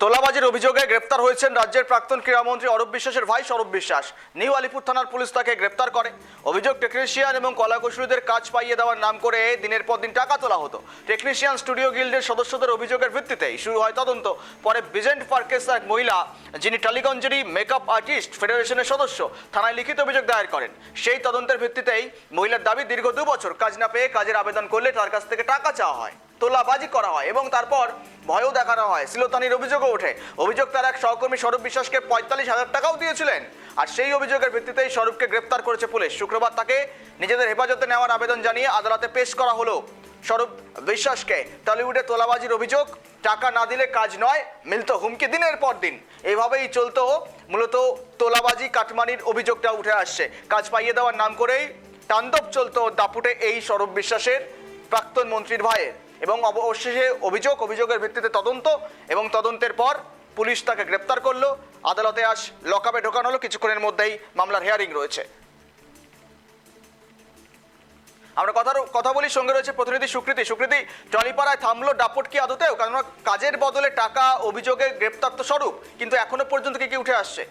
তোলাবাজির অভিযোগে গ্রেপ্তার হয়েছেন রাজ্যের প্রাক্তন ক্রীড়ামন্ত্রী অরূপ বিশ্বাসের ভাই স্বরূপ বিশ্বাস। নিউ আলিপুর থানার পুলিশ তাকে গ্রেপ্তার করে। অভিযোগ, টেকনিশিয়ান এবং কলাকুশলীদের কাজ পাইয়ে দেওয়ার নাম করে দিনের পর দিন টাকা তোলা হতো। টেকনিশিয়ান স্টুডিও গিল্ডের সদস্যদের অভিযোগের ভিত্তিতেই শুরু হয় তদন্ত। পরে বিজেন্ট পার্কের এক মহিলা, যিনি টালিগঞ্জেরই মেকআপ আর্টিস্ট ফেডারেশনের সদস্য, থানায় লিখিত অভিযোগ দায়ের করেন। সেই তদন্তের ভিত্তিতেই মহিলার দাবি, দীর্ঘ 2 বছর কাজ না পেয়ে কাজের আবেদন করলে তার কাছ থেকে টাকা চাওয়া হয়, তোলাবাজি করা হয় এবং তারপর ভয়ও দেখানো হয়। সিলোতানির অভিযোগও ওঠে। অভিযোগ, তার এক সহকর্মী স্বরূপ বিশ্বাসকে 45,000 টাকাও দিয়েছিলেন। আর সেই অভিযোগের ভিত্তিতেই স্বরূপকে গ্রেপ্তার করেছে পুলিশ। শুক্রবার তাকে নিজেদের হেফাজতে নেওয়ার আবেদন জানিয়ে আদালতে পেশ করা হলো। স্বরূপ বিশ্বাসকে টলিউডে তোলাবাজির অভিযোগ, টাকা না দিলে কাজ নয়, মিলত হুমকি দিনের পর দিন। এইভাবেই চলতো মূলত তোলাবাজি, কাটমানির অভিযোগটা উঠে আসছে। কাজ পাইয়ে দেওয়ার নাম করেই তাণ্ডব চলতো দাপুটে এই স্বরূপ বিশ্বাসের, প্রাক্তন মন্ত্রীর ভাইয়ের। এবং অবশেষে অভিযোগের ভিত্তিতে তদন্ত, এবং তদন্তের পর পুলিশ তাকে গ্রেপ্তার করলো। আদালতে আজ লকআপে ঢোকানো হলো। কিছুক্ষণের মধ্যেই মামলার হিয়ারিং রয়েছে। আমরা কথা বলি, সঙ্গে রয়েছে প্রতিনিধি সুকৃতি। সুকৃতি, টলিপাড়ায় থামলো দাপট কি আদতেও? কারণ কাজের বদলে টাকা অভিযোগে গ্রেপ্তার তো স্বরূপ, কিন্তু এখনো পর্যন্ত কি উঠে আসছে?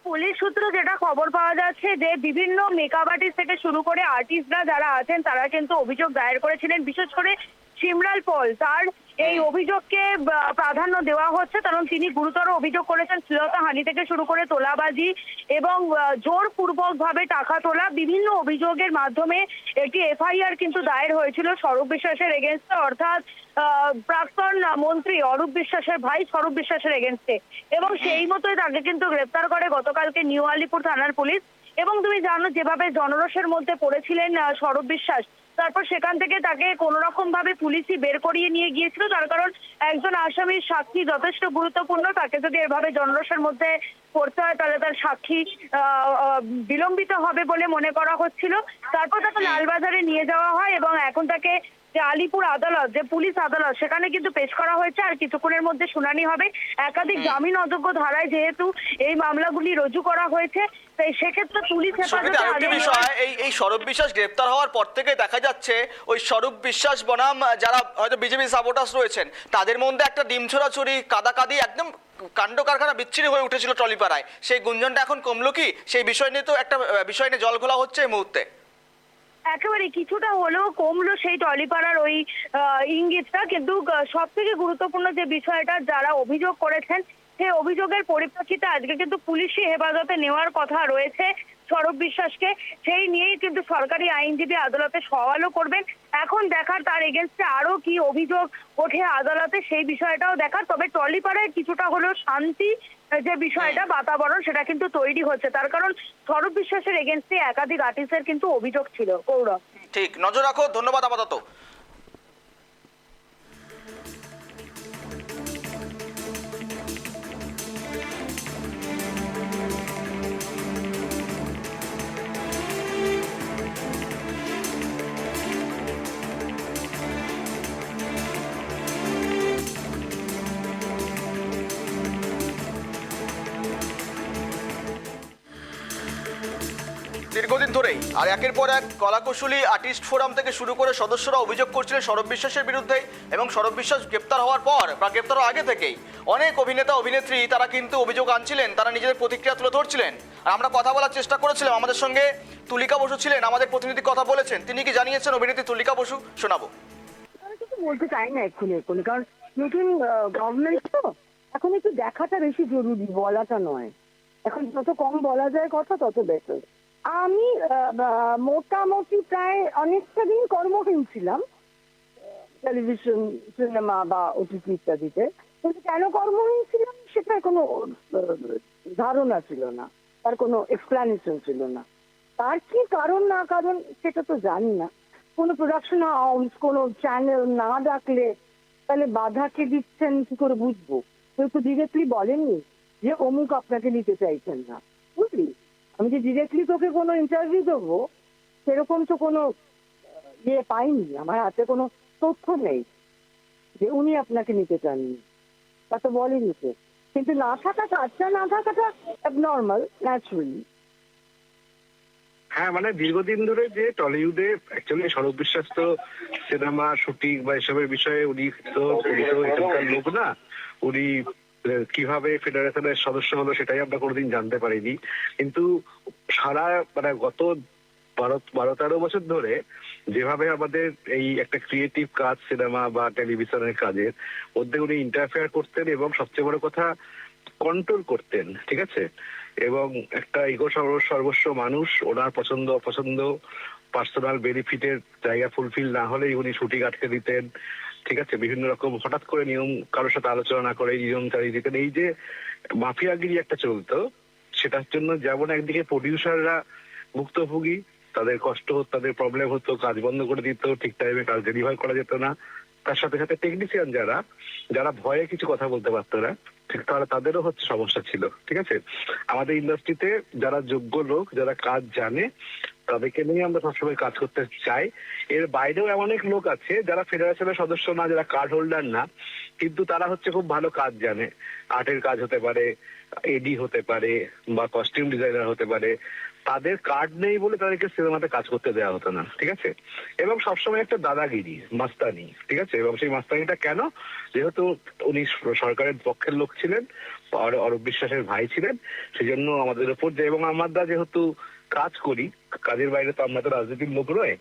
পুলিশ সূত্র যেটা খবর পাওয়া যাচ্ছে যে বিভিন্ন মেকআপ আর্টিস্ট থেকে শুরু করে আর্টিস্টরা যারা আছেন তারা কিন্তু অভিযোগ দায়ের করেছিলেন। বিশেষ করে সিমরাল পল, তার এই অভিযোগকে প্রাধান্য দেওয়া হচ্ছে, কারণ তিনি গুরুতর অভিযোগ করেছেন শ্লীলতাহানি থেকে শুরু করে তোলাবাজি এবং জোরপূর্বক ভাবে টাকা তোলা। বিভিন্ন অভিযোগের মাধ্যমে একটি এফআইআর কিন্তু দায়ের হয়েছিল স্বরূপ বিশ্বাসের এগেনস্টে, অর্থাৎ প্রাক্তন মন্ত্রী অরূপ বিশ্বাসের ভাই স্বরূপ বিশ্বাসের এগেনস্টে। এবং সেই মতোই তাকে কিন্তু গ্রেপ্তার করে গতকালকে নিউ আলিপুর থানার পুলিশ। এবং তুমি জানো যেভাবে জনরোষের মধ্যে পড়েছিলেন স্বরূপ বিশ্বাস, তারপর সেখান থেকে তাকে কোনো রকম ভাবে পুলিশই বের করিয়ে নিয়ে গিয়েছিল। তার কারণ একজন আসামির সাক্ষী যথেষ্ট গুরুত্বপূর্ণ, তাকে যদি এভাবে জনরোষের মধ্যে পড়তে হয় তাহলে তার সাক্ষী বিলম্বিত হবে বলে মনে করা হচ্ছিল। তারপর তাকে লালবাজারে নিয়ে যাওয়া হয় এবং এখন তাকে যে আলিপুর আদালত, যে পুলিশ আদালত, সেখানে কিন্তু পেশ করা হয়েছে। আর কিছুক্ষণের মধ্যে শুনানি হবে। একাধিক জামিন অযোগ্য ধারায় যেহেতু এই মামলাগুলি রুজু করা হয়েছে, তাই সেক্ষেত্রে পুলিশ এই স্বরূপ বিশ্বাস গ্রেপ্তার হওয়ার পর থেকে দেখা যাচ্ছে ওই স্বরূপ বিশ্বাস বনাম যারা হয়তো বিজেপি সাপোর্টার্স রয়েছেন, তাদের মধ্যে একটা ডিম ছোড়াছুড়ি, কাদাকাদি, একদম কাণ্ড কারখানা বিচ্ছিরি হয়ে উঠেছিল টলিপাড়ায়। সেই গুঞ্জনটা এখন কমলো কি? সেই বিষয় নিয়ে তো একটা বিষয় নিয়ে জল ঘোলা হচ্ছে এই মুহূর্তে। একেবারে কিছুটা হলেও কমলো সেই টলিপাড়ার ওই ইঙ্গিতটা, কিন্তু সব থেকে গুরুত্বপূর্ণ যে বিষয়টা, যারা অভিযোগ করেছেন সেই অভিযোগের পরিপ্রেক্ষিতে আজকে কিন্তু পুলিশি হেফাজতে নেওয়ার কথা রয়েছে স্বরূপ বিশ্বাসকে। সেই নিয়েই কিন্তু সরকারি আইনজীবী আদালতে সওয়ালও করবেন। এখন দেখার তার এগেনস্টে আরো কি অভিযোগ ওঠে আদালতে, সেই বিষয়টাও দেখার। তবে টলিপাড়ায় কিছুটা হলেও শান্তি যে বিষয়টা, বাতাবরণ, সেটা কিন্তু তৈরি হচ্ছে। তার কারণ স্বরূপ বিশ্বাসের এগেনস্টে একাধিক আর্টিস্টের কিন্তু অভিযোগ ছিল। গৌরব, ঠিক, নজর রাখো। ধন্যবাদ আপাতত। দীর্ঘদিন ধরেই আর একের পর এক কলাকুশলী আর্টিস্ট ফোরাম থেকে শুরু করে সদস্যরা অভিযোগ করছিলেন স্বরূপ বিশ্বাসের বিরুদ্ধে। এবং স্বরূপ বিশ্বাস গ্রেপ্তার হওয়ার পর বা গ্রেপ্তার হওয়ার আগে থেকেই অনেক অভিনেতা অভিনেত্রী তারা কিন্তু অভিযোগ আনছিলেন, তারা নিজেদের প্রতিক্রিয়া তুলে ধরছিলেন। আর আমরা কথা বলার চেষ্টা করেছিলাম। আমাদের সঙ্গে তুলিকা বসু ছিলেন, আমাদের প্রতিনিধি কথা বলেছেন। তিনি কি জানিয়েছেন অভিনেত্রী তুলিকা বসু? শোনাবো। কিছু বলতে চাই না এক্ষুনি, কারণ নতুন গভর্নমেন্ট তো এখন একটু দেখাটা বেশি জরুরি, বলাটা নয়। এখন যত কম বলা যায় কথা তত বেটার। আমি মোটামুটি প্রায় অনেকটা দিন কর্মহীন ছিলাম টেলিভিশন, সিনেমা বা ওটিটি ইত্যাদিতে। কিন্তু কেন কর্মহীন ছিলাম সেটার কোনো ধারণা ছিল না, তার কোনো এক্সপ্লানেশন ছিল না। তার কি কারণ না কারণ সেটা তো জানি না। কোনো প্রোডাকশন হাউস, কোনো চ্যানেল না ডাকলে তাহলে বাধা কে দিচ্ছেন কি করে বুঝবো? কেউ তো ডিরেক্টলি বলেননি যে অমুক আপনাকে নিতে চাইছেন না, বুঝলি? আমি যে ডিরেক্টলি তোকে কোনো ইন্টারভিউ দেবো সেরকম তো কোনো ইয়ে পাইনি, আমার হাতে কোনো তথ্য নেই যে উনি আপনাকে নিতে চাননি, তা তো বলেনি তো। কিন্তু না থাকাটা, আচ্ছা না থাকাটা অ্যাবনর্মাল, ন্যাচুরালি। হ্যাঁ, মানে দীর্ঘদিন ধরে যে টলিউডে অ্যাকচুয়ালি স্বরূপ বিশ্বাস তো সিনেমা শুটিং বা এসবের বিষয়ে উনি তো এখানকার লোক না। উনি কিভাবে ফেডারেশনের সদস্য হলো সেটাই আমরা কোনোদিন জানতে পারিনি। কিন্তু সারা মানে গত 12-13 বছর ধরে যেভাবে আমাদের এই একটা ক্রিয়েটিভ কাজ, সিনেমা বা টেলিভিশনের কাজের মধ্যে উনি ইন্টারফেয়ার করতেন এবং সবচেয়ে বড় কথা কন্ট্রোল করতেন, ঠিক আছে। এবং একটা ইগো সর্বস্ব মানুষ, ওনার পছন্দ অপছন্দ, পার্সোনাল বেনিফিটের জায়গা ফুলফিল না হলেই উনি ছুটি আটকে দিতেন, ঠিক আছে। বিভিন্ন রকম হঠাৎ করে নিয়ম কারোর সাথে আলোচনা না করে নিয়ম চালিয়ে দিতেন। এই যে মাফিয়াগিরি একটা চলতো, সেটার জন্য যেমন একদিকে প্রডিউসাররা ভুক্তভোগী, তাদের কষ্ট হতো, তাদের প্রবলেম হতো, কাজ বন্ধ করে দিত, ঠিক টাইমে কাজ ডেলিভার করা যেত না। তার সাথে সাথে টেকনিশিয়ান যারা ভয়ে কিছু কথা বলতে পারতো না, ঠিক তাদেরও হচ্ছে সমস্যা ছিল, ঠিক আছে। আমাদের ইন্ডাস্ট্রিতে যারা যোগ্য লোক, যারা কাজ জানে, তাদেরকে নিয়ে আমরা সবসময় কাজ করতে চাই। এর বাইরেও এমন অনেক লোক আছে যারা ফেডারেশনের সদস্য না, যারা কার্ড হোল্ডার না, কিন্তু তারা হচ্ছে খুব ভালো কাজ জানে। আর্টের কাজ হতে পারে, এডি হতে পারে, বা কস্টিউম ডিজাইনার হতে পারে। তাদের কার্ড নেই বলে তাদেরকে সিনেমাতে কাজ করতে দেওয়া হতো না, ঠিক আছে। এবং সবসময় একটা দাদাগিরি, মাস্তানি, ঠিক আছে। এবং সেই মাস্তানিটা কেন? যেহেতু উনি সরকারের পক্ষের লোক ছিলেন, অরূপ বিশ্বাসের ভাই ছিলেন, সেজন্য আমাদের উপর যে, এবং আমরা যেহেতু কাজ করি, কাজের বাইরে তো আমরা তো রাজনীতির লোক নয়,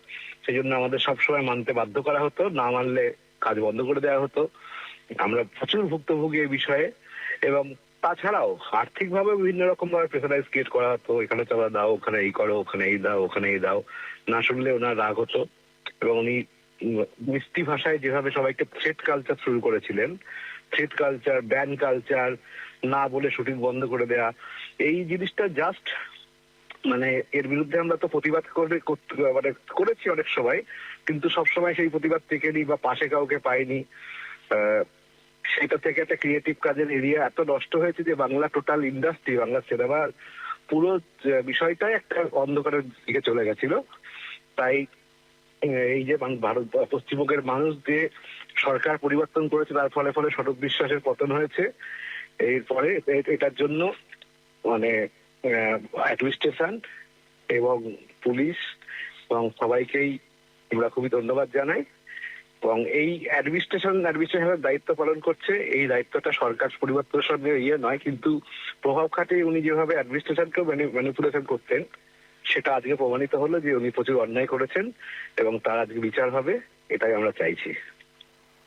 সেজন্য আমাদের সবসময় মানতে বাধ্য করা হতো, না মানলে কাজ বন্ধ করে দেওয়া হতো। আমরা প্রচুর ভুক্তভোগী এই বিষয়ে। এবং তাছাড়াও আর্থিকভাবে বিভিন্ন রকম ভাবে প্রেসারাইজ ক্রিয়েট করা হতো, এখানে চাঁদা দাও, ওখানে এই করো, ওখানে এই দাও, ওখানে এই দাও। না শুনলে ওনার রাগ হতো। এবং উনি মিষ্টি ভাষায় যেভাবে সবাইকে থ্রেট কালচার শুরু করেছিলেন, থ্রেট কালচার, ব্যান কালচার, না বলে শুটিং বন্ধ করে দেয়া, এই জিনিসটা জাস্ট মানে এর বিরুদ্ধে আমরা তো প্রতিবাদ মানে করেছি অনেক সময়, কিন্তু সবসময় সেই প্রতিবাদ টেকেনি বা পাশে কাউকে পাইনি। সেটা থেকে একটা ক্রিয়েটিভ কাজের এরিয়া এত নষ্ট হয়েছে যে বাংলা টোটাল ইন্ডাস্ট্রি, বাংলা সিনেমার পুরো বিষয়টাই একটা অন্ধকারের দিকে চলে গেছিল। তাই এই যে ভারত পশ্চিমবঙ্গের মানুষ যে সরকার পরিবর্তন করেছে, তার ফলে ফলে স্বরূপ বিশ্বাসের পতন হয়েছে। এরপরে এটার জন্য মানে অ্যাডমিনিস্ট্রেশন এবং পুলিশ এবং সবাইকেই আমরা খুবই ধন্যবাদ জানাই। এবং এই অ্যাডমিনিস্ট্রেশনের দায়িত্ব পালন করছে, এই দায়িত্বটা সরকার পরিবর্তনের সঙ্গে নয়, কিন্তু প্রভাব খাটিয়ে উনি যেভাবে অ্যাডমিনিস্ট্রেশনকেও ম্যানিপুলেশন করতেন, সেটা আজকে প্রমাণিত হলো যে উনি প্রচুর অন্যায় করেছেন এবং তার আজকে বিচার হবে, এটাই আমরা চাইছি।